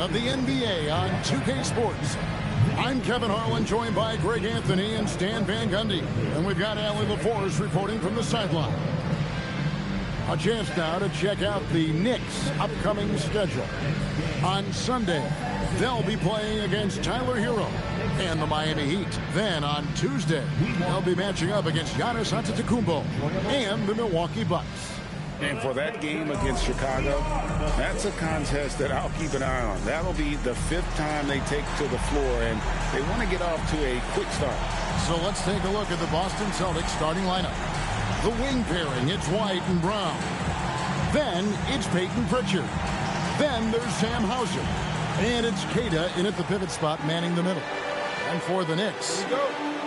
Of the NBA on 2K Sports. I'm Kevin Harlan, joined by Greg Anthony and Stan Van Gundy. And we've got Allie LaForce reporting from the sideline. A chance now to check out the Knicks' upcoming schedule. On Sunday, they'll be playing against Tyler Hero and the Miami Heat. Then on Tuesday, they'll be matching up against Giannis Antetokounmpo and the Milwaukee Bucks. And for that game against Chicago, that's a contest that I'll keep an eye on. That'll be the 5th time they take to the floor, and they want to get off to a quick start. So let's take a look at the Boston Celtics starting lineup. The wing pairing, it's White and Brown. Then it's Peyton Pritchard. Then there's Sam Hauser. And it's Queta in at the pivot spot, manning the middle. And for the Knicks,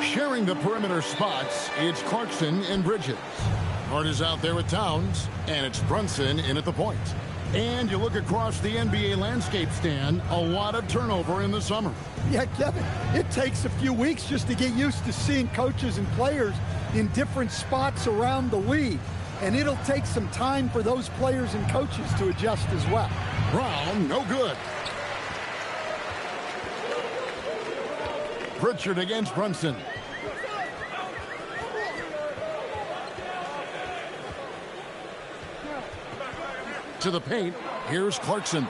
sharing the perimeter spots, it's Clarkson and Bridges. Hart is out there with Towns, and it's Brunson in at the point. And you look across the NBA landscape, Stan, a lot of turnover in the summer. Yeah, Kevin, it takes a few weeks just to get used to seeing coaches and players in different spots around the league. And it'll take some time for those players and coaches to adjust as well. Brown, no good. Pritchard against Brunson. To the paint, here's Clarkson.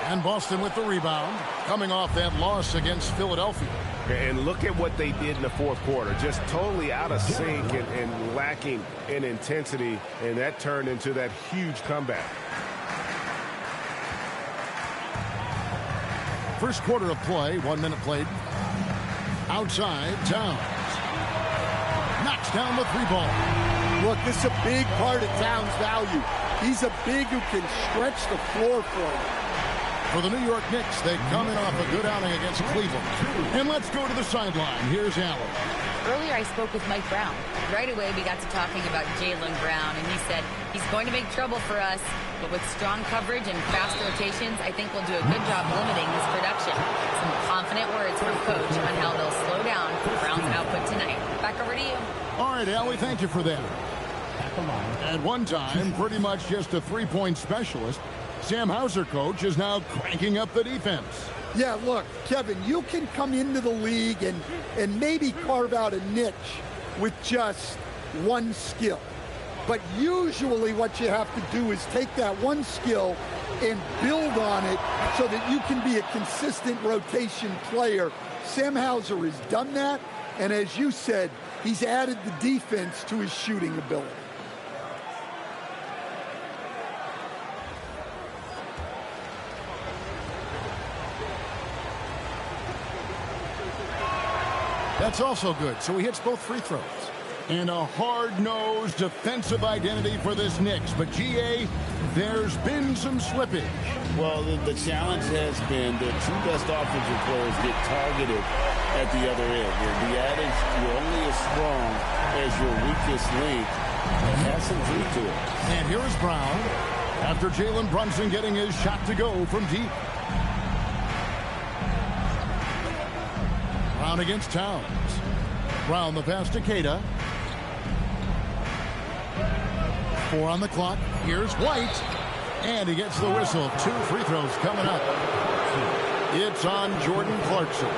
And Boston with the rebound, coming off that loss against Philadelphia. And look at what they did in the 4th quarter. Just totally out of sync and lacking in intensity, and that turned into that huge comeback. First quarter of play, 1 minute played. Outside, Towns. Knocks down the 3-ball. Look, this is a big part of Towns' value. He's a big who can stretch the floor for him. For the New York Knicks, they come in off a good outing against Cleveland. And let's go to the sideline. Here's Allen. Earlier, I spoke with Mike Brown. Right away, we got to talking about Jaylen Brown, and he said he's going to make trouble for us, but with strong coverage and fast rotations, I think we'll do a good job limiting his production. Some confident words from Coach on how they'll slow down Brown's output tonight. Back over to you. All right, Allie, thank you for that. At one time, pretty much just a three-point specialist, Sam Hauser, coach, is now cranking up the defense. Yeah, look, Kevin, you can come into the league and maybe carve out a niche with just one skill. But usually what you have to do is take that one skill and build on it so that you can be a consistent rotation player. Sam Hauser has done that, and as you said, he's added the defense to his shooting ability. That's also good. So he hits both free throws. And a hard-nosed defensive identity for this Knicks. But, G.A., there's been some slippage. Well, the challenge has been the 2 best offensive players get targeted at the other end. The adage, you're only as strong as your weakest link. It has some truth to it. And here is Brown after Jalen Brunson getting his shot to go from deep. Brown against Towns. Brown the pass to Queta. 4 on the clock. Here's White. And he gets the whistle. 2 free throws coming up. It's on Jordan Clarkson.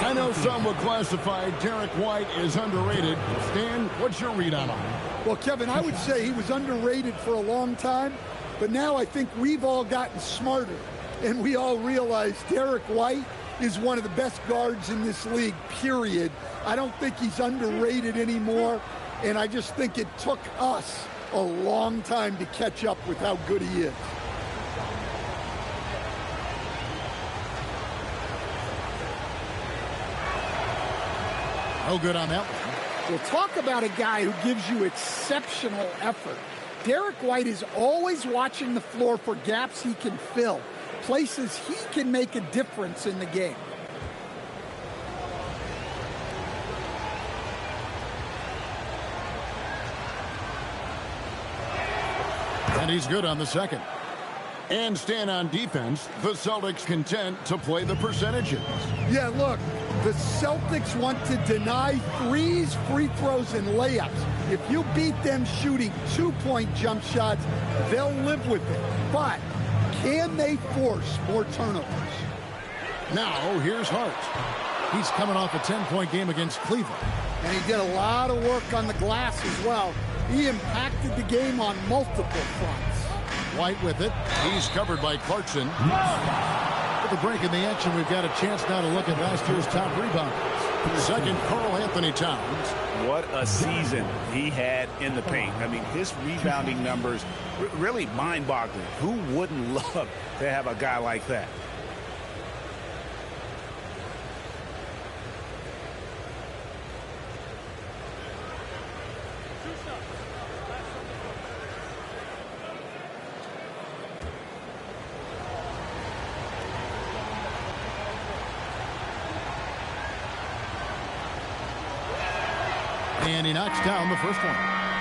I know some would classify Derek White as underrated. Stan, what's your read on him? Well, Kevin, I would say he was underrated for a long time, but now I think we've all gotten smarter, and we all realize Derek White is one of the best guards in this league, period. I don't think he's underrated anymore, and I just think it took us a long time to catch up with how good he is. No good on that one. Well, talk about a guy who gives you exceptional effort. Derek White is always watching the floor for gaps he can fill, places he can make a difference in the game. And he's good on the second. And stand on defense, the Celtics content to play the percentages. Yeah, look, the Celtics want to deny threes, free throws, and layups. If you beat them shooting 2-point jump shots, they'll live with it. But Can they force more turnovers? Now, here's Hart. He's coming off a 10-point game against Cleveland. And he did a lot of work on the glass as well. He impacted the game on multiple fronts. White with it. He's covered by Clarkson. With the break in the action, we've got a chance now to look at last year's top rebounders. Second, Karl Anthony Towns. What a season he had in the paint. I mean, his rebounding numbers really mind-boggling. Who wouldn't love to have a guy like that? And he knocks down the first one.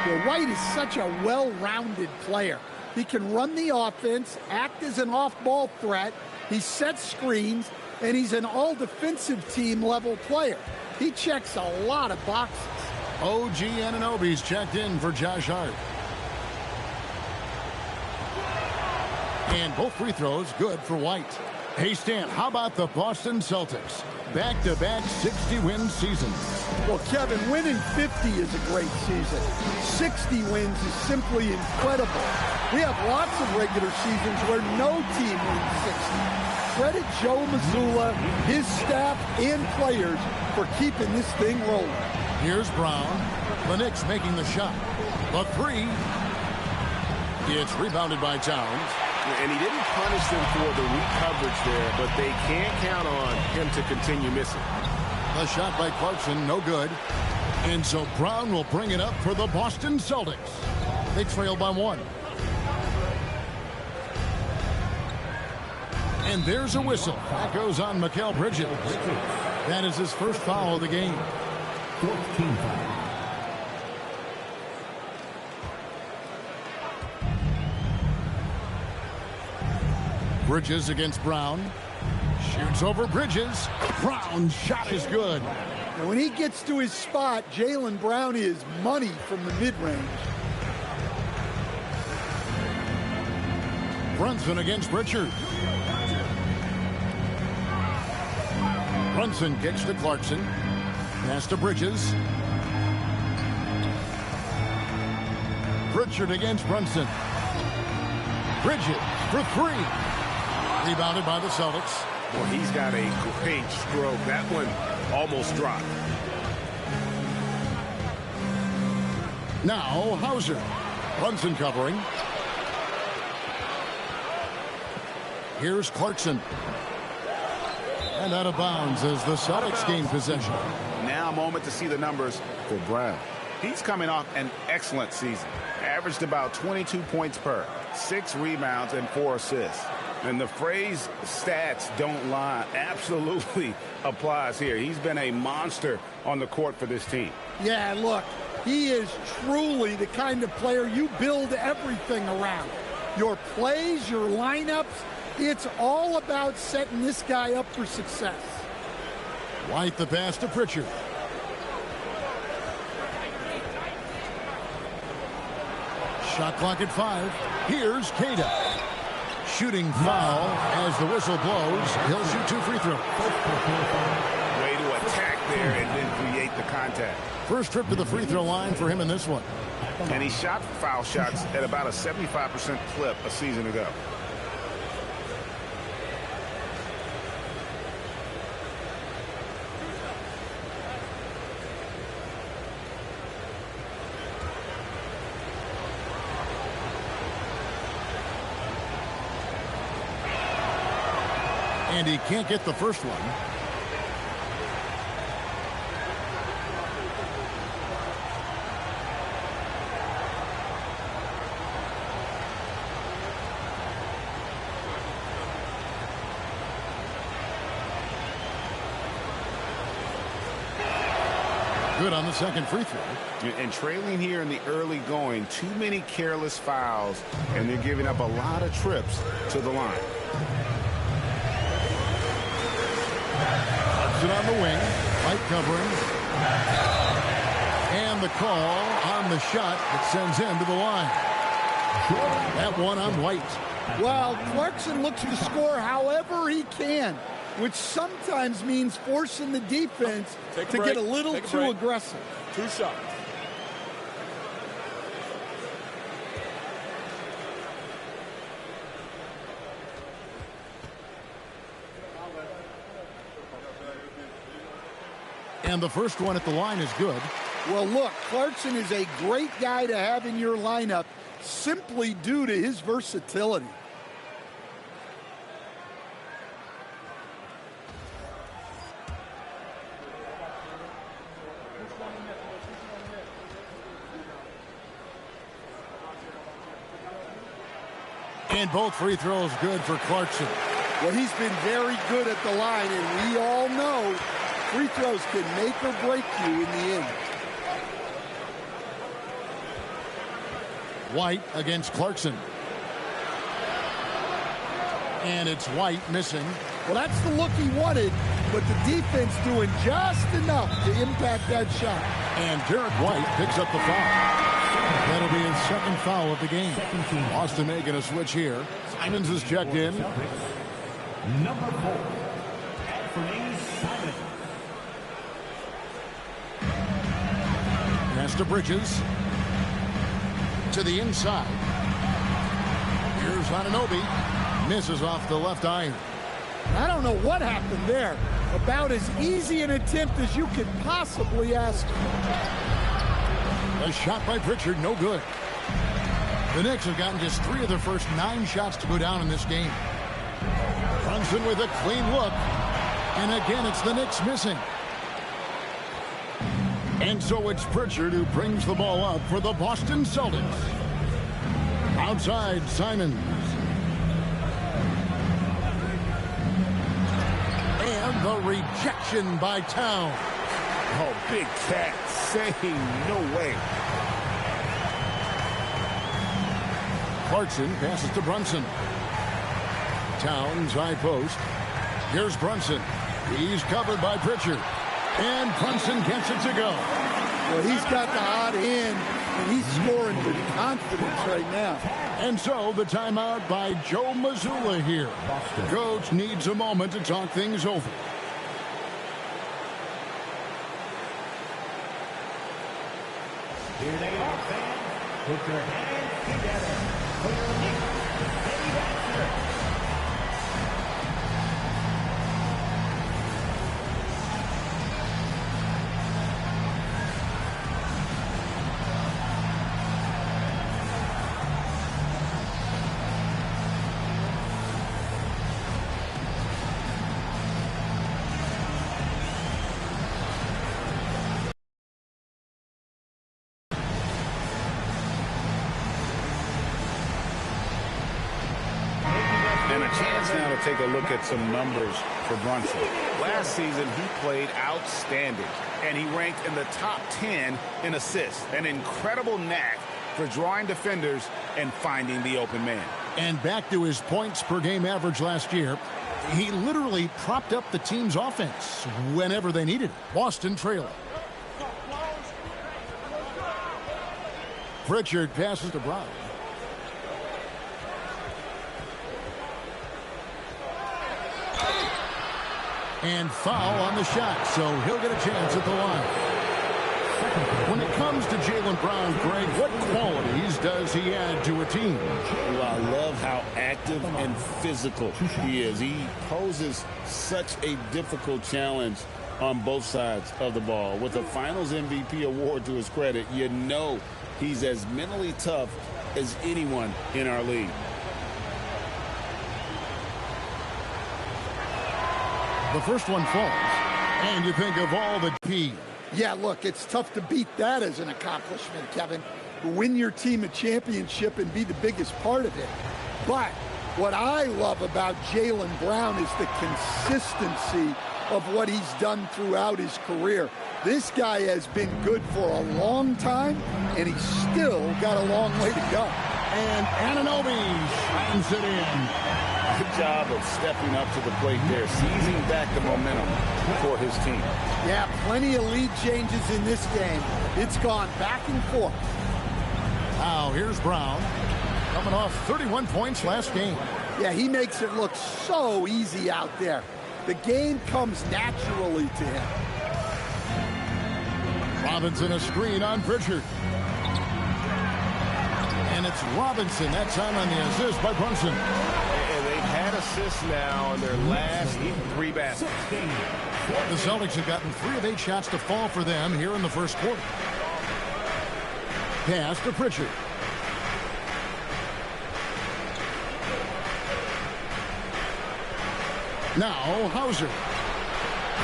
Well, White is such a well-rounded player. He can run the offense, act as an off-ball threat, he sets screens, and he's an all-defensive team level player. He checks a lot of boxes. OG Anunoby's checked in for Josh Hart. And both free throws good for White. Hey, Stan, how about the Boston Celtics? Back-to-back 60-win seasons. Well, Kevin, winning 50 is a great season. 60 wins is simply incredible. We have lots of regular seasons where no team wins 60. Credit Joe Mazzulla, his staff, and players for keeping this thing rolling. Here's Brown. The Knicks making the shot. The three. It's rebounded by Towns. And he didn't punish them for the weak coverage there, but they can't count on him to continue missing. The shot by Clarkson, no good. And so Brown will bring it up for the Boston Celtics. They trail by one. And there's a whistle. That goes on Mikal Bridges. That is his first foul of the game. 14 foul. Bridges against Brown. Shoots over Bridges. Brown's shot is good. And when he gets to his spot, Jaylen Brown is money from the mid-range. Brunson against Pritchard. Brunson kicks to Clarkson. Pass to Bridges. Pritchard against Brunson. Bridges for three. Rebounded by the Celtics. Well, he's got a great stroke. That one almost dropped. Now Hauser. Brunson covering. Here's Clarkson. And out of bounds as the Celtics gain possession. Now a moment to see the numbers for Brown. He's coming off an excellent season. Averaged about 22 points per, 6 rebounds, and 4 assists. And the phrase stats don't lie absolutely applies here. He's been a monster on the court for this team. Yeah, look, he is truly the kind of player you build everything around. Your plays, your lineups, it's all about setting this guy up for success. White the pass to Pritchard. Shot clock at 5. Here's Cada. Shooting foul as the whistle blows. He'll shoot 2 free throws. Way to attack there and then create the contact. First trip to the free throw line for him in this one. And he shot foul shots at about a 75% clip a season ago. And he can't get the first one. Good on the second free throw. And trailing here in the early going, too many careless fouls, and they're giving up a lot of trips to the line. It on the wing. White covering. And the call on the shot that sends him to the line. That one on White. Well, Clarkson looks to score however he can, which sometimes means forcing the defense to get a little too aggressive. 2 shots. And the first one at the line is good. Well, look, Clarkson is a great guy to have in your lineup simply due to his versatility. And both free throws good for Clarkson. Well, he's been very good at the line, and we all know free throws can make or break you in the end. White against Clarkson. And it's White missing. Well, that's the look he wanted, but the defense doing just enough to impact that shot. And Derek White picks up the foul. That'll be his second foul of the game. Boston making a switch here. Simons is checked in. Number 4, Anthony Simons. Pass to Bridges. To the inside. Here's Anunoby. Misses off the left iron. I don't know what happened there. About as easy an attempt as you could possibly ask for. A shot by Pritchard, no good. The Knicks have gotten just 3 of their first 9 shots to go down in this game. Brunson with a clean look. And again, it's the Knicks missing. And so it's Pritchard who brings the ball up for the Boston Celtics. Outside, Simons. And the rejection by Town. Oh, Big Cat saying no way. Clarkson passes to Brunson. Towns high post. Here's Brunson. He's covered by Pritchard. And Brunson gets it to go. Well, he's got the hot hand, and he's scoring with confidence right now. And so the timeout by Joe Mazzulla here. Coach needs a moment to talk things over. Here they are, fans. Put your hands together for your Knicks City Dancer. And a chance now to take a look at some numbers for Brunson. Last season, he played outstanding, and he ranked in the top 10 in assists. An incredible knack for drawing defenders and finding the open man. And back to his points per game average last year, he literally propped up the team's offense whenever they needed it. Boston trailing. Pritchard passes to Brown. And foul on the shot, so he'll get a chance at the line. When it comes to Jaylen Brown, Greg, what qualities does he add to a team? Well, I love how active and physical he is. He poses such a difficult challenge on both sides of the ball. With a Finals MVP award to his credit, you know he's as mentally tough as anyone in our league. The first one falls, and you think of all the P. Yeah, look, it's tough to beat that as an accomplishment, Kevin. Win your team a championship and be the biggest part of it. But what I love about Jaylen Brown is the consistency of what he's done throughout his career. This guy has been good for a long time, and he's still got a long way to go. And Anunoby shines it in. Good job of stepping up to the plate there, seizing back the momentum for his team. Yeah, plenty of lead changes in this game. It's gone back and forth. Now here's Brown. coming off 31 points last game. Yeah, he makes it look so easy out there. The game comes naturally to him. Robinson a screen on Pritchard. And it's Robinson that time on the assist by Brunson. And they've had assists now in their last 3 baskets. The Celtics have gotten 3 of 8 shots to fall for them here in the first quarter. Pass to Pritchard. Now Hauser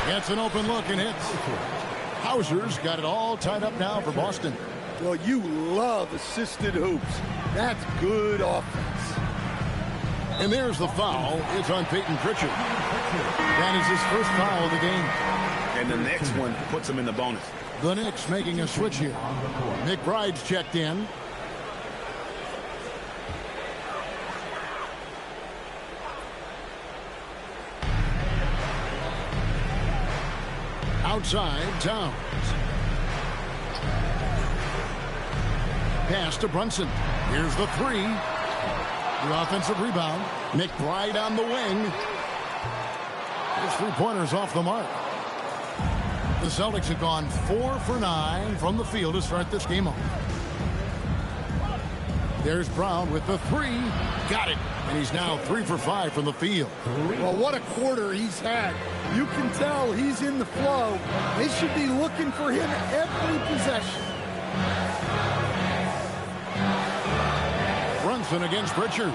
gets an open look and hits. Hauser's got it all tied up now for Boston. Well, you love assisted hoops. That's good offense. And there's the foul. It's on Peyton Pritchard. That is his first foul of the game. And the next one puts him in the bonus. The Knicks making a switch here. McBride's checked in. Outside, Towns. Pass to Brunson. Here's the 3. The offensive rebound. McBride on the wing. His 3-pointer's off the mark. The Celtics have gone 4 for 9 from the field to start this game off. There's Brown with the 3. Got it. And he's now 3 for 5 from the field. Well, what a quarter he's had. You can tell he's in the flow. They should be looking for him every possession. Brunson against Pritchard.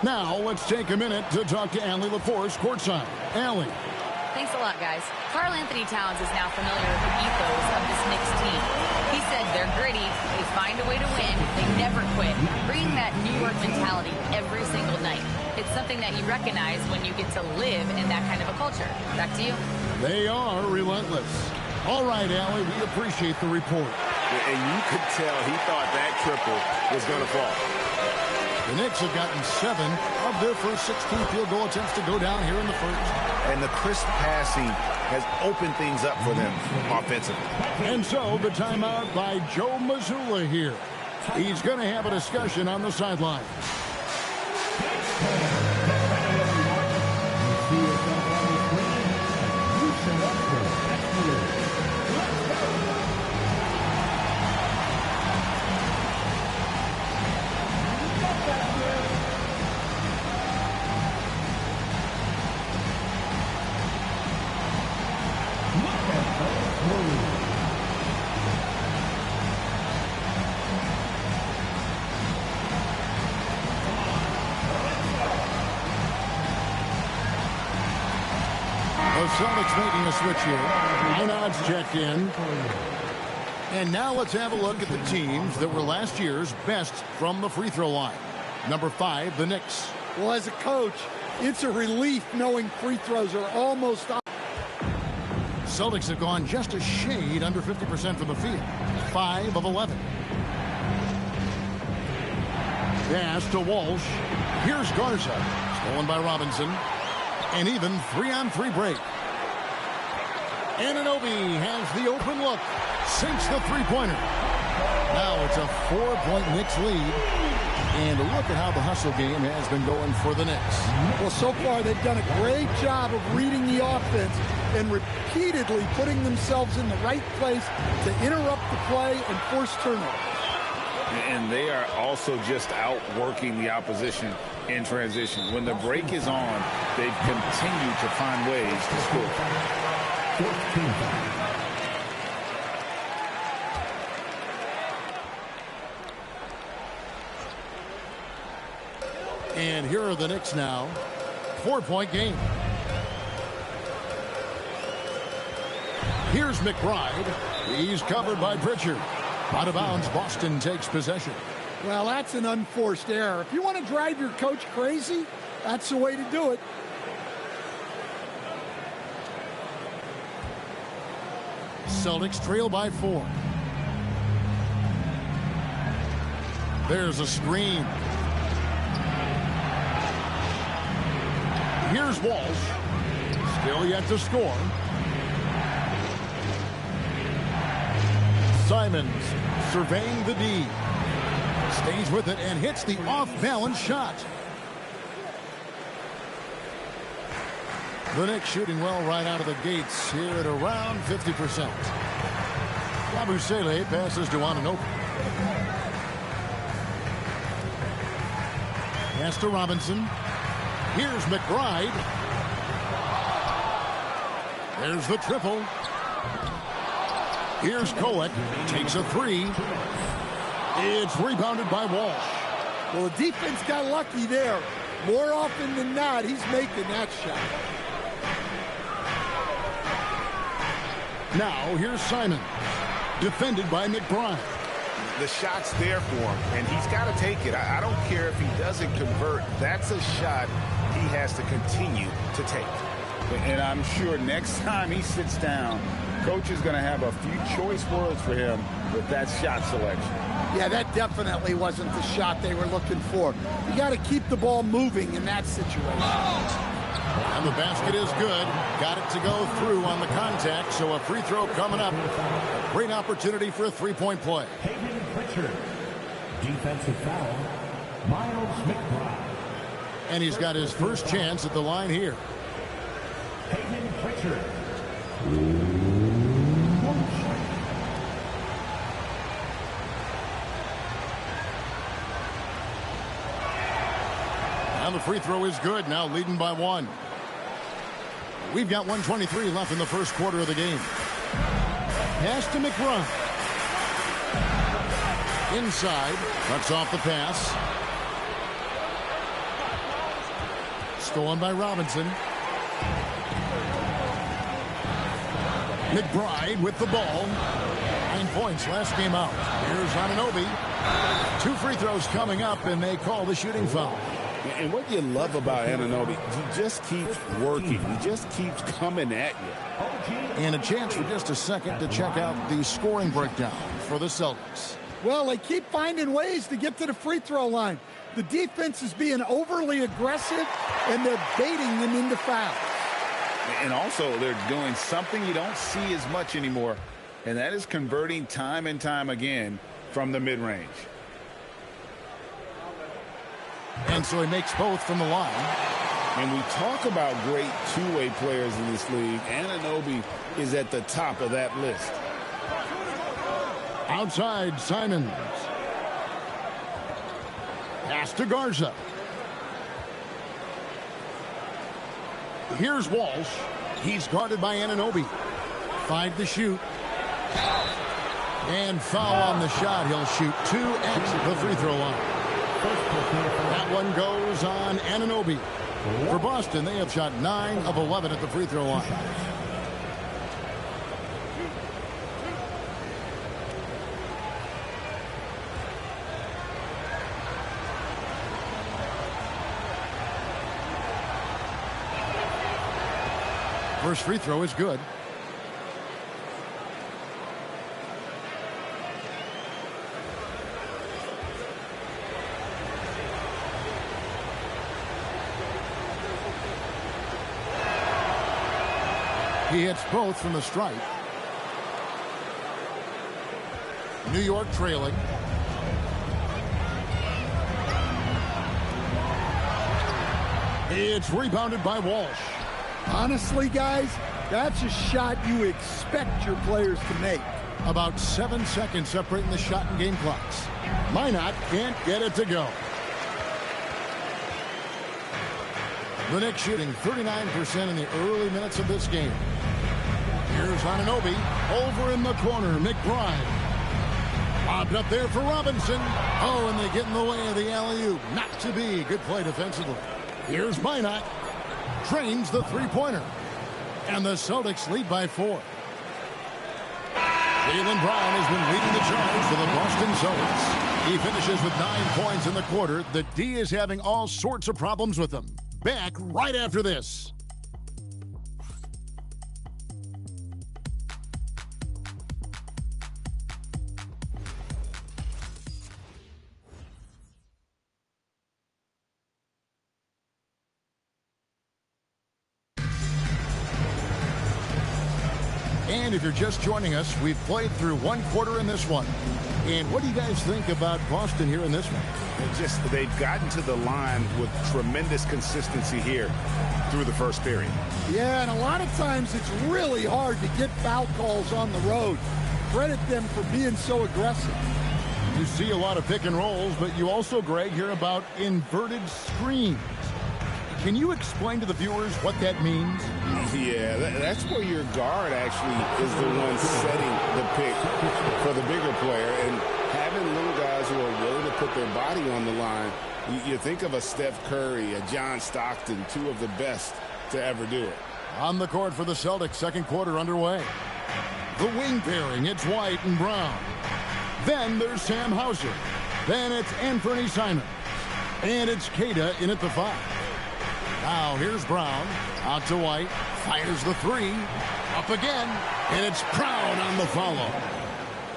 Now let's take a minute to talk to Allie LaForce courtside. Allie. Thanks a lot, guys. Karl Anthony Towns is now familiar with the ethos of this Knicks team. He said they're gritty, they find a way to win, they never quit, bringing that New York mentality every single night. It's something that you recognize when you get to live in that kind of a culture. Back to you. They are relentless. All right, Allie, we appreciate the report. And you could tell he thought that triple was going to fall. The Knicks have gotten 7 of their first 16 field goal attempts to go down here in the first. And the crisp passing has opened things up for them offensively. And so the timeout by Joe Mazzulla here. He's going to have a discussion on the sideline. The Celtics making a switch here. Einard's checked in. And now let's have a look at the teams that were last year's best from the free throw line. Number 5, the Knicks. Well, as a coach, it's a relief knowing free throws are almost up. Celtics have gone just a shade under 50% from the field. 5 of 11. Pass to Walsh. Here's Garza. Stolen by Robinson. An even 3-on-3 break. Anunoby has the open look. Sinks the 3-pointer. Now it's a 4-point Knicks lead. And look at how the hustle game has been going for the Knicks. Well, so far they've done a great job of reading the offense and repeatedly putting themselves in the right place to interrupt the play and force turnovers. And they are also just outworking the opposition in transition. When the break is on, they've continued to find ways to score. And here are the Knicks now. 4-point game. Here's McBride. He's covered by Pritchard. Out of bounds, Boston takes possession. Well, that's an unforced error. If you want to drive your coach crazy, that's the way to do it. Celtics trail by 4. There's a screen. Here's Walsh. Still yet to score. Simons surveying the D. Stays with it and hits the off-balance shot. The Knicks shooting well right out of the gates here at around 50%. Yabusele passes to Anunoby. Pass to Robinson. Here's McBride. There's the triple. Here's Koek. Takes a three. It's rebounded by Walsh. Well, the defense got lucky there. More often than not, he's making that shot. Now, here's Simon. Defended by McBride. The shot's there for him, and he's got to take it. I don't care if he doesn't convert. That's a shot he has to continue to take. And I'm sure next time he sits down, coach is going to have a few choice words for him with that shot selection. Yeah, that definitely wasn't the shot they were looking for. You got to keep the ball moving in that situation. And the basket is good. Got it to go through on the contact, so a free throw coming up. A great opportunity for a three-point play. Peyton Pritchard. Defensive foul, Miles McBride. And he's got his first chance at the line here. Peyton Pritchard. And the free throw is good, now leading by one. We've got 1:23 left in the first quarter of the game. Pass to McBride. Inside, cuts off the pass. Stolen by Robinson. McBride with the ball. 9 points last game out. Here's Anunoby. 2 free throws coming up, and they call the shooting foul. And what you love about Anunoby, he just keeps working. He just keeps coming at you. And a chance for just a second to check out the scoring breakdown for the Celtics. Well, they keep finding ways to get to the free throw line. The defense is being overly aggressive, and they're baiting them into fouls. And also, they're doing something you don't see as much anymore, and that is converting time and time again from the mid-range. And so he makes both from the line. And we talk about great two-way players in this league. Anunoby is at the top of that list. Outside, Simons. Pass to Garza. Here's Walsh. He's guarded by Anunoby. 5 to shoot. And foul on the shot. He'll shoot 2 at the free throw line. That one goes on Anunoby. For Boston, they have shot 9 of 11 at the free throw line. First free throw is good. He hits both from the stripe. New York trailing. It's rebounded by Walsh. Honestly, guys, that's a shot you expect your players to make. About 7 seconds separating the shot and game clocks. Minot can't get it to go. The Knicks shooting 39% in the early minutes of this game. Here's Anunoby. Over in the corner, McBride. Lobbed up there for Robinson. Oh, and they get in the way of the alley-oop. Not to be. Good play defensively. Here's Minot. Drains the three-pointer. And the Celtics lead by 4. Jaylen Brown has been leading the charge for the Boston Celtics. He finishes with 9 points in the quarter. The D is having all sorts of problems with him. Back right after this. And if you're just joining us, we've played through one quarter in this one. And what do you guys think about Boston here in this one? They've gotten to the line with tremendous consistency here through the first period. Yeah, and a lot of times it's really hard to get foul calls on the road. Credit them for being so aggressive. You see a lot of pick and rolls, but you also, Greg, hear about inverted screens. Can you explain to the viewers what that means? Yeah, that's where your guard actually is the one setting the pick for the bigger player. And having little guys who are willing to put their body on the line, you think of a Steph Curry, a John Stockton, two of the best to ever do it. On the court for the Celtics, second quarter underway. The wing pairing, it's White and Brown. Then there's Sam Hauser. Then it's Anthony Simons. And it's Kata in at the 5. Now here's Brown, out to White, fires the 3, up again, and it's Brown on the follow.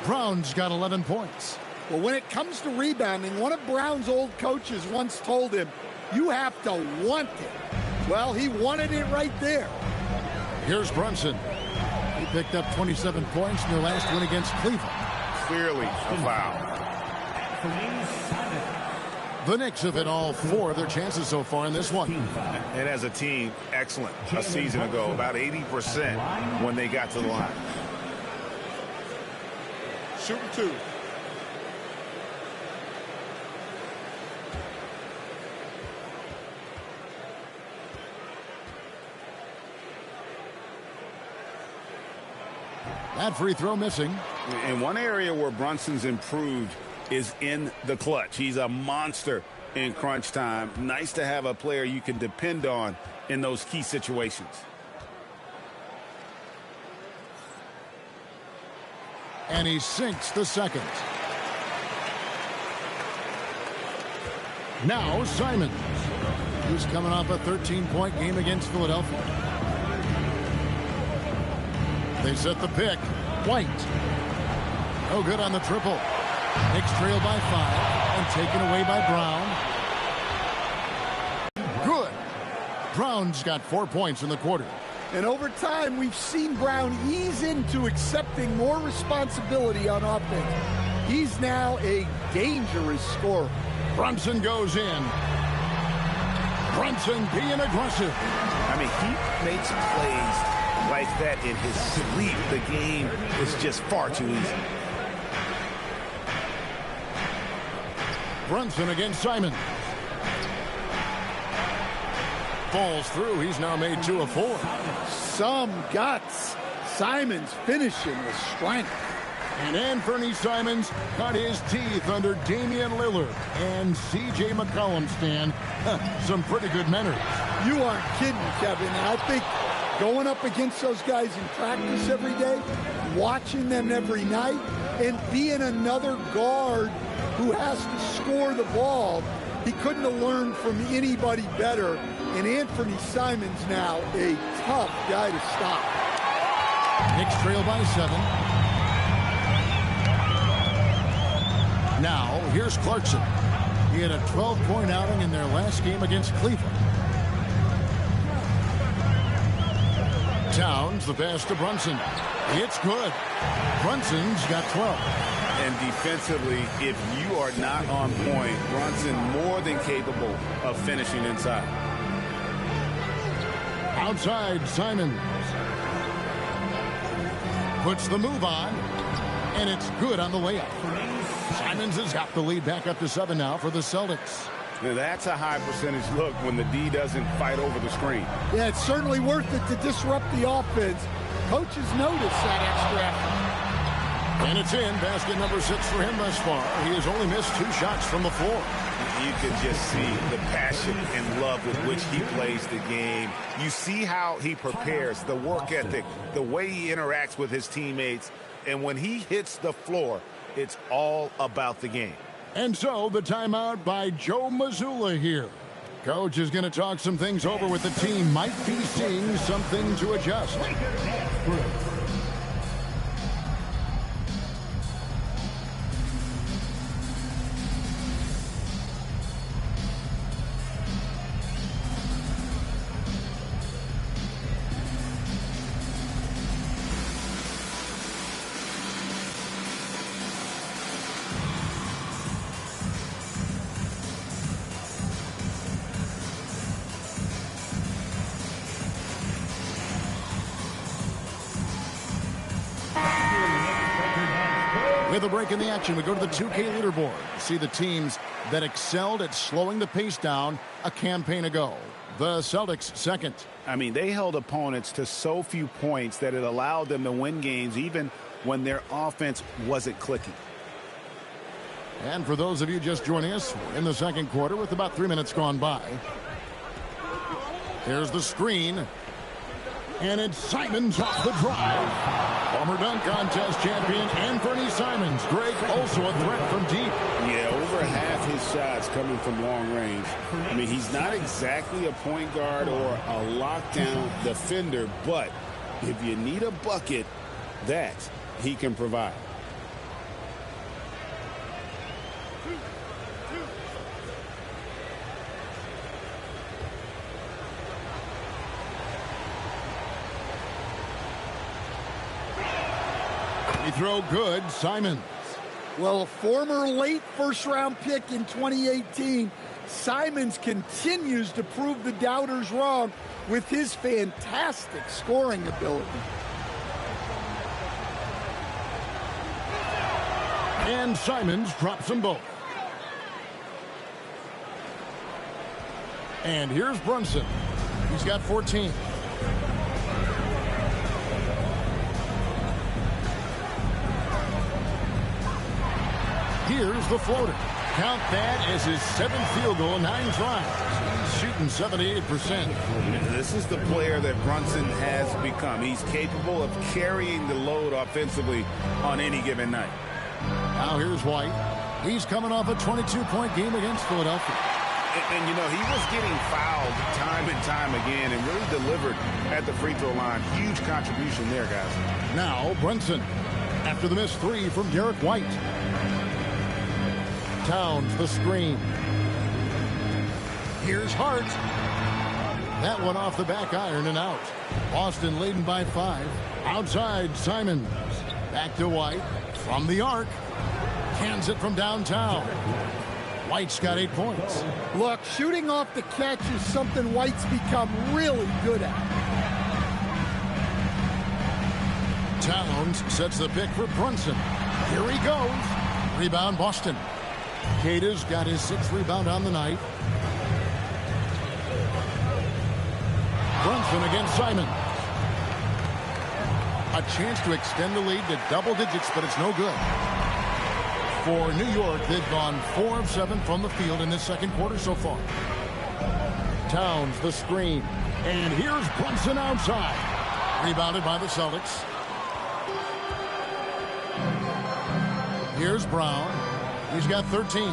Brown's got 11 points. Well, when it comes to rebounding, one of Brown's old coaches once told him, you have to want it. Well, he wanted it right there. Here's Brunson. He picked up 27 points in their last win against Cleveland. Clearly a foul. The Knicks have hit all 4 of their chances so far in this one. And as a team, excellent. A season ago, about 80% when they got to the line. Shooting 2. That free throw missing. And one area where Brunson's improved is in the clutch. He's a monster in crunch time. Nice to have a player you can depend on in those key situations. And he sinks the second. Now Simons, who's coming off a 13-point game against Philadelphia. They set the pick. White. No good on the triple. Knicks trail by 5 and taken away by Brown. Good. Brown's got 4 points in the quarter. And over time, we've seen Brown ease into accepting more responsibility on offense. He's now a dangerous scorer. Brunson goes in. Brunson being aggressive. I mean, he makes plays like that in his sleep. The game is just far too easy. Brunson against Simons. Falls through. He's now made 2 of 4. Some guts. Simons finishing with strength. And Anthony Simons cut his teeth under Damian Lillard and C.J. McCollum, Stan. Some pretty good manners. You aren't kidding, Kevin. And I think going up against those guys in practice every day, watching them every night, and being another guard who has to score the ball, he couldn't have learned from anybody better. And Anthony Simons now a tough guy to stop. Knicks trail by 7. Now, here's Clarkson. He had a 12-point outing in their last game against Cleveland. Towns, the pass to Brunson. It's good. Brunson's got 12. And defensively, if you are not on point, Brunson more than capable of finishing inside. Outside, Simons. Puts the move on, and it's good on the layup. Simons has got the lead back up to 7 now for the Celtics. Now that's a high percentage look when the D doesn't fight over the screen. Yeah, it's certainly worth it to disrupt the offense. Coaches notice that extra effort. And it's in. Basket number 6 for him thus far. He has only missed 2 shots from the floor. You can just see the passion and love with which he plays the game. You see how he prepares, the work ethic, the way he interacts with his teammates. And when he hits the floor, it's all about the game. And so the timeout by Joe Mazzulla here. Coach is going to talk some things over with the team. Might be seeing something to adjust. With a break in the action, we go to the 2K leaderboard. See the teams that excelled at slowing the pace down a campaign ago. The Celtics second. I mean, they held opponents to so few points that it allowed them to win games even when their offense wasn't clicking. And for those of you just joining us, we're in the second quarter with about 3 minutes gone by. Here's the screen. And it's Simons off the drive. Former dunk contest champion Anthony Simons. Greg, also a threat from deep. Yeah, over half his shots coming from long range. I mean, he's not exactly a point guard or a lockdown defender, but if you need a bucket, that he can provide. He throw good, Simons. Well, a former late first-round pick in 2018, Simons continues to prove the doubters wrong with his fantastic scoring ability. And Simons drops them both. And here's Brunson. He's got 14. Here's the floater. Count that as his 7th field goal in 9 tries. He's shooting 78%. This is the player that Brunson has become. He's capable of carrying the load offensively on any given night. Now here's White. He's coming off a 22-point game against Philadelphia. And, you know, he was getting fouled time and time again and really delivered at the free throw line. Huge contribution there, guys. Now Brunson after the missed 3 from Derek White. Towns the screen. Here's Hart. That one off the back iron and out. Boston leading by 5. Outside Simons. Back to White. From the arc. Cans it from downtown. White's got 8 points. Look, shooting off the catch is something White's become really good at. Towns sets the pick for Brunson. Here he goes. Rebound Boston. Cada's got his 6th rebound on the night. Brunson against Simons. A chance to extend the lead to double digits, but it's no good. For New York, they've gone 4 of 7 from the field in this second quarter so far. Towns the screen. And here's Brunson outside. Rebounded by the Celtics. Here's Brown. He's got 13.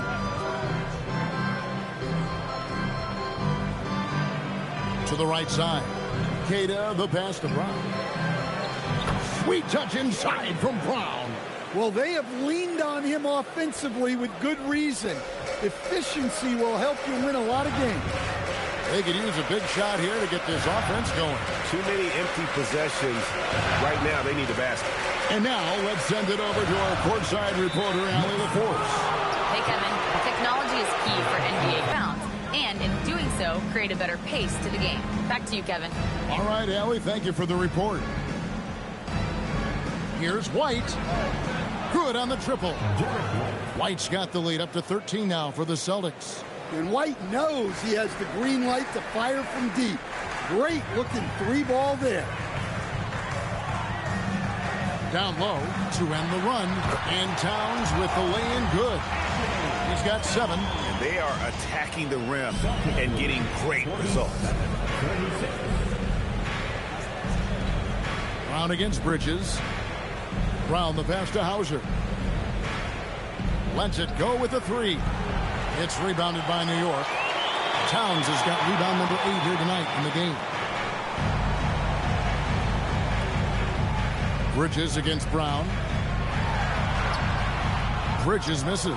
To the right side. Cada, the pass to Brown. Sweet touch inside from Brown. Well, they have leaned on him offensively with good reason. Efficiency will help you win a lot of games. They could use a big shot here to get this offense going. Too many empty possessions. Right now, they need a basket. And now, let's send it over to our courtside reporter, Allie LaForce. Hey, Kevin. Technology is key for NBA bounds, and in doing so, create a better pace to the game. Back to you, Kevin. All right, Allie, thank you for the report. Here's White. Good on the triple. White's got the lead up to 13 now for the Celtics. And White knows he has the green light to fire from deep. Great looking 3-ball there. Down low to end the run. And Towns with the lay-in good. He's got 7. And they are attacking the rim and getting great results. Brown against Bridges. Brown the pass to Hauser. Lets it go with the 3. It's rebounded by New York. Towns has got rebound number 8 here tonight in the game. Bridges against Brown. Bridges misses.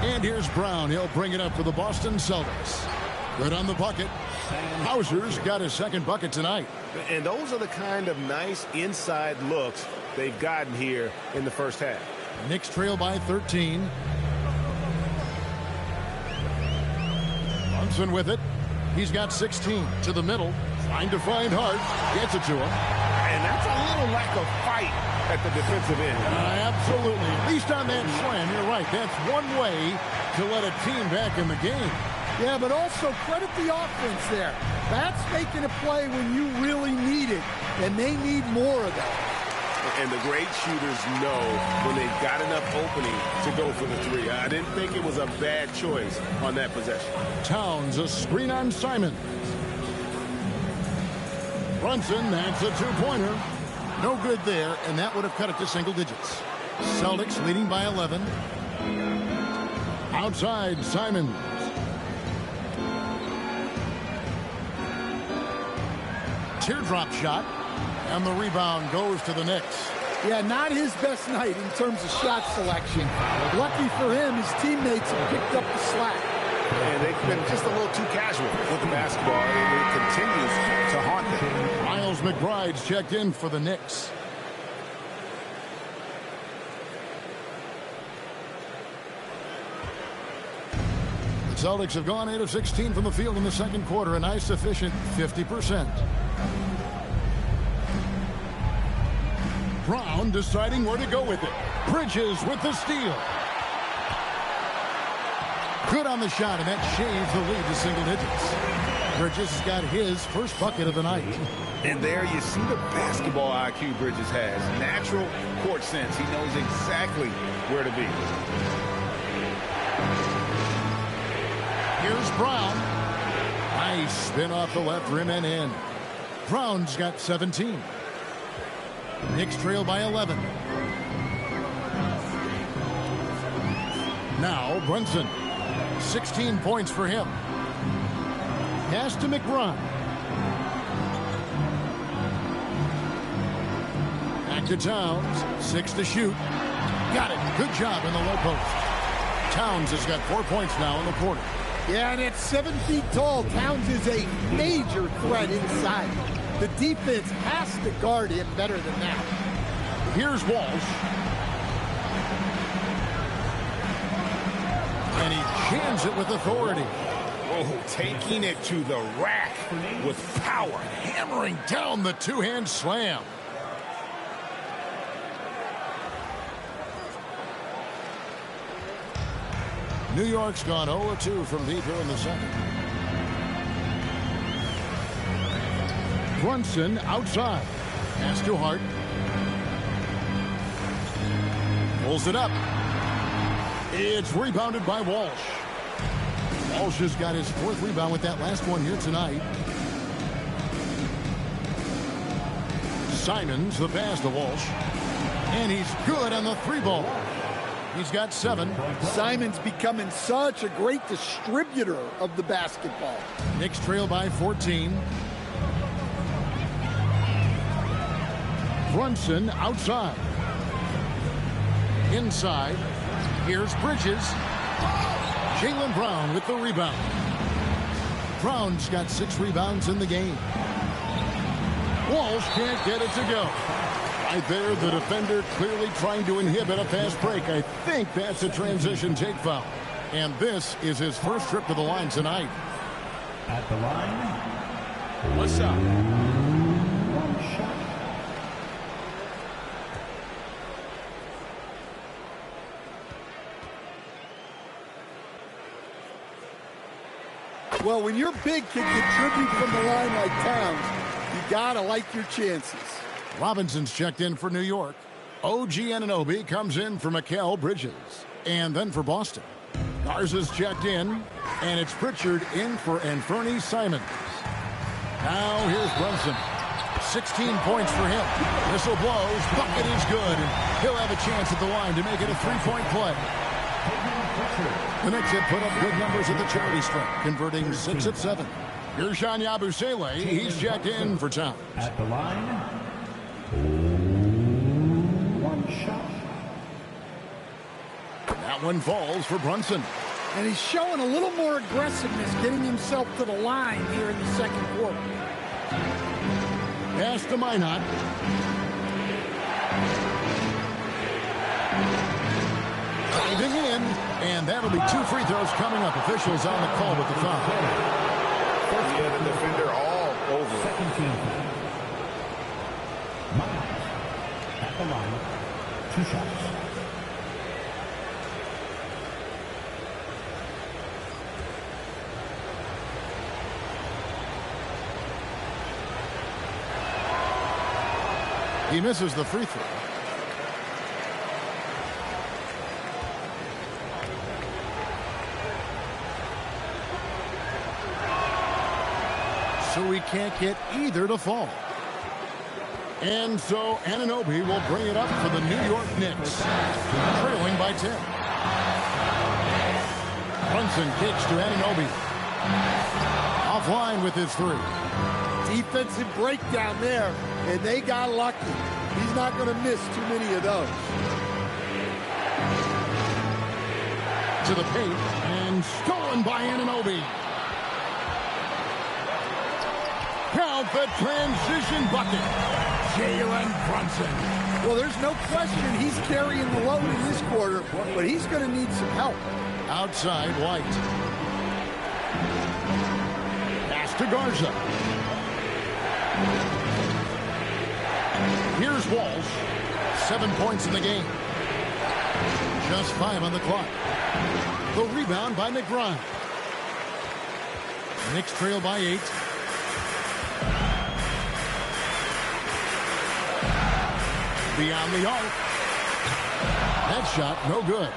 And here's Brown. He'll bring it up for the Boston Celtics. Good on the bucket. Hauser's got his 2nd bucket tonight. And those are the kind of nice inside looks they've gotten here in the first half. Knicks trail by 13. Brunson with it. He's got 16 to the middle. Trying to find Hart. Gets it to him. And that's a little lack of fight at the defensive end. Absolutely. At least on that slam, you're right. That's one way to let a team back in the game. Yeah, but also credit the offense there. That's making a play when you really need it, and they need more of that. And the great shooters know when they've got enough opening to go for the three. I didn't think it was a bad choice on that possession. Towns, a screen on Simon. Brunson, that's a two-pointer. No good there, and that would have cut it to single digits. Celtics leading by 11. Outside, Simon. Teardrop shot, and the rebound goes to the Knicks. Yeah, not his best night in terms of shot selection. Lucky for him, his teammates have picked up the slack. And they've been just a little too casual with the basketball, and it continues to haunt them. Miles McBride's checked in for the Knicks. The Celtics have gone 8 of 16 from the field in the second quarter, a nice efficient 50%. Brown deciding where to go with it. Bridges with the steal. Good on the shot, and that shaves the lead to single digits. Bridges has got his first bucket of the night. And there you see the basketball IQ Bridges has. Natural court sense. He knows exactly where to be. Here's Brown. Nice spin off the left rim and in. Brown's got 17. Knicks trail by 11. Now Brunson. 16 points for him. Pass to McBride. Back to Towns. 6 to shoot. Got it. Good job in the low post. Towns has got 4 points now in the quarter. Yeah, and at 7 feet tall, Towns is a major threat inside. The defense has to guard him better than that. Here's Walsh. And he jams it with authority. Oh, taking it to the rack with power. Hammering down the two-hand slam. New York's gone 0-2 from deep here in the second. Brunson outside. Pass to Hart. Pulls it up. It's rebounded by Walsh. Walsh has got his 4th rebound with that last one here tonight. Simons the pass to Walsh. And he's good on the 3-ball. He's got 7. Simons becoming such a great distributor of the basketball. Knicks trail by 14. Brunson outside. Inside. Here's Bridges. Jaylen Brown with the rebound. Brown's got 6 rebounds in the game. Walsh can't get it to go. Right there, the defender clearly trying to inhibit a fast break. I think that's a transition take foul. And this is his first trip to the line tonight. At the line, What's up? one shot. Well, when your big can contribute from the line like Towns, you gotta like your chances. Robinson's checked in for New York. OG Anunoby comes in for Mikal Bridges. And then for Boston. Garza's checked in. And it's Pritchard in for Anthony Simons. Now here's Brunson. 16 points for him. Whistle blows. Bucket is good. And he'll have a chance at the line to make it a 3-point play. The Knicks have put up good numbers at the charity stripe, converting 6 of 7. Here's Sean Yabusele. He's checked in for Towns. At the line, one shot. That one falls for Brunson. And he's showing a little more aggressiveness, getting himself to the line here in the second quarter. Pass to Minot. Diving in, and that'll be 2 free throws coming up. Officials on the call with the foul. Yeah, the defender all over 2 shots. He misses the free throw. So he can't get either to fall. And so Anunoby will bring it up for the New York Knicks, trailing by 10. Brunson kicks to Anunoby. Offline with his 3. Defensive breakdown there, and they got lucky. He's not going to miss too many of those. To the paint, and stolen by Anunoby. Count the transition bucket. Jalen Brunson. Well, there's no question he's carrying the load in this quarter, but he's going to need some help. Outside White. Pass to Garza. Here's Walsh. 7 points in the game. Just 5 on the clock. The rebound by McBride. Knicks trail by 8. Beyond the arc. That shot, no good.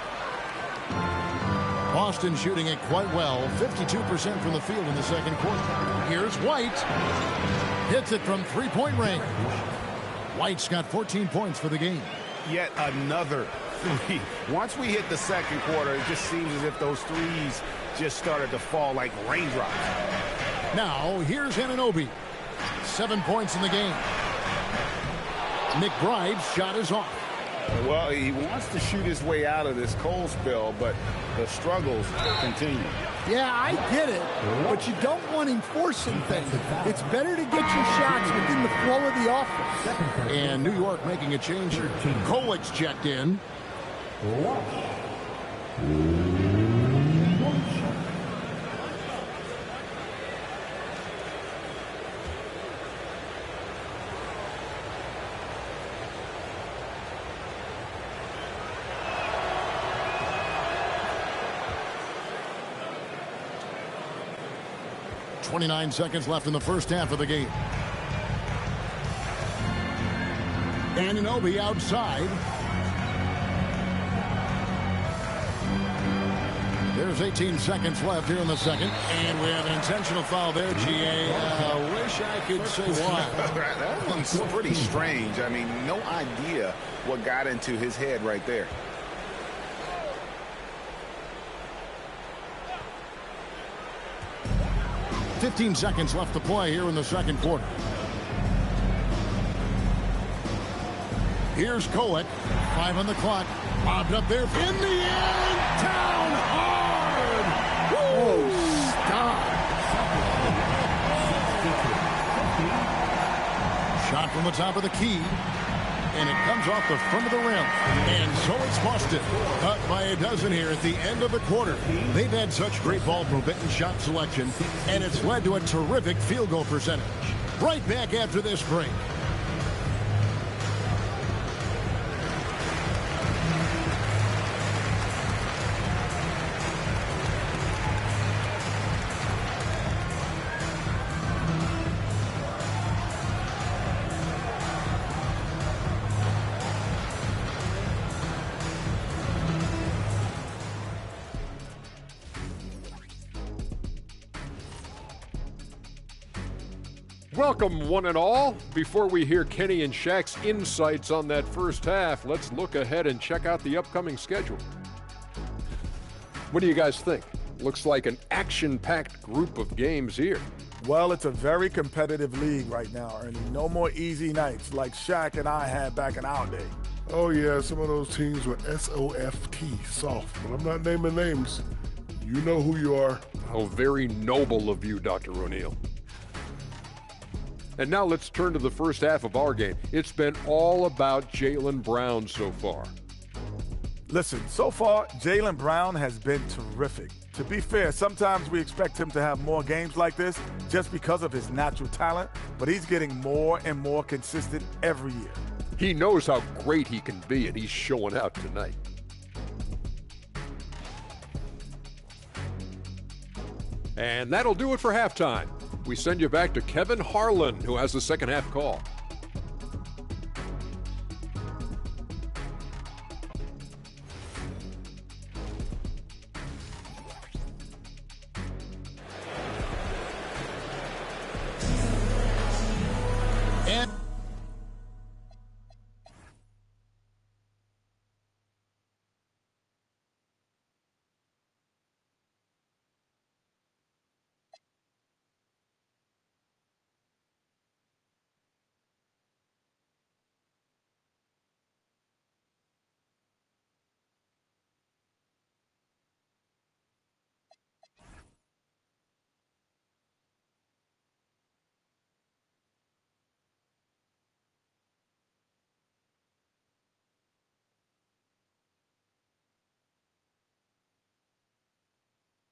Boston shooting it quite well. 52% from the field in the second quarter. Here's White. Hits it from three-point range. White's got 14 points for the game. Yet another 3. Once we hit the second quarter, it just seems as if those threes just started to fall like raindrops. Now, here's Anunoby. 7 points in the game. McBride's shot is off. Well, he wants to shoot his way out of this cold spell, but the struggles continue. Yeah, I get it, but you don't want him forcing things. It's better to get your shots within the flow of the offense. And New York making a change here. Kolik's checked in. 29 seconds left in the first half of the game. Anunoby outside. There's 18 seconds left here in the second. And we have an intentional foul there, GA. Wish I could say why. That one's pretty strange. I mean, no idea what got into his head right there. $15 seconds left to play here in the second quarter. Here's Kolik. 5 on the clock. Bobbed up there. In the air. Down hard. Whoa, stop. Shot from the top of the key. And it comes off the front of the rim. And so it's Boston. Up by a dozen here at the end of the quarter. They've had such great ball movement and shot selection. And it's led to a terrific field goal percentage. Right back after this break. Welcome, one and all. Before we hear Kenny and Shaq's insights on that first half, let's look ahead and check out the upcoming schedule. What do you guys think? Looks like an action-packed group of games here. Well, it's a very competitive league right now, Ernie. No more easy nights like Shaq and I had back in our day. Oh, yeah, some of those teams were S-O-F-T, soft, but I'm not naming names. You know who you are. How very noble of you, Dr. O'Neill. And now let's turn to the first half of our game. It's been all about Jaylen Brown so far. Listen, so far, Jaylen Brown has been terrific. To be fair, sometimes we expect him to have more games like this just because of his natural talent, but he's getting more and more consistent every year. He knows how great he can be, and he's showing out tonight. And that'll do it for halftime. We send you back to Kevin Harlan, who has the second half call.